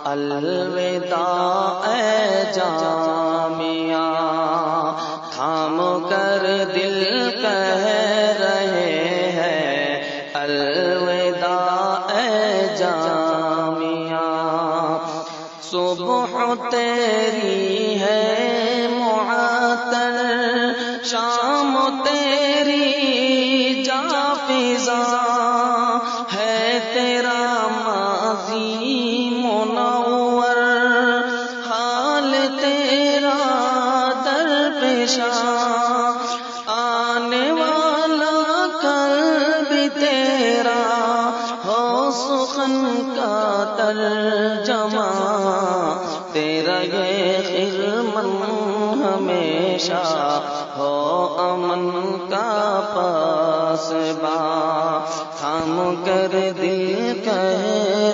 الوداع اے جامعہ، تھام کر دل کہہ رہے ہیں الوداع اے جامعہ۔ صبح تیری ہے معطر، شام تیری جافزا، ہے تیرا ماضی منور، حال تیرا درپیشاں، آنے والا کل بھی تیرا ہو سخن کا ترجمہ، تیرا یہ خرمن ہمیشہ ہو امن کا پاسباں، تھام کر دل کہہ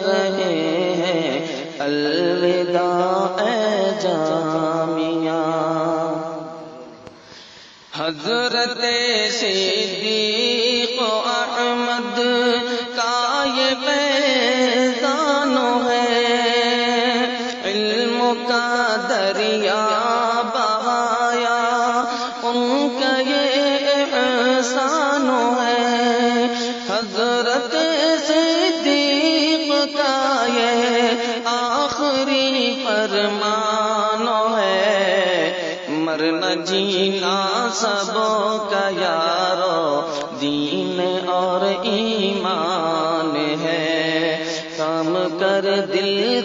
رہے ہیں الوداع اے جامعہ۔ حضرت صدیق احمد کا یہ فیضان ہے، علم کا دریا بہایا ان کا یہ احسان ہے، حضرت صدیق کا یہ آخری فرمان ہے، مرنا جینا سبوں کا یارو دین اور ایمان ہے، کام کر دل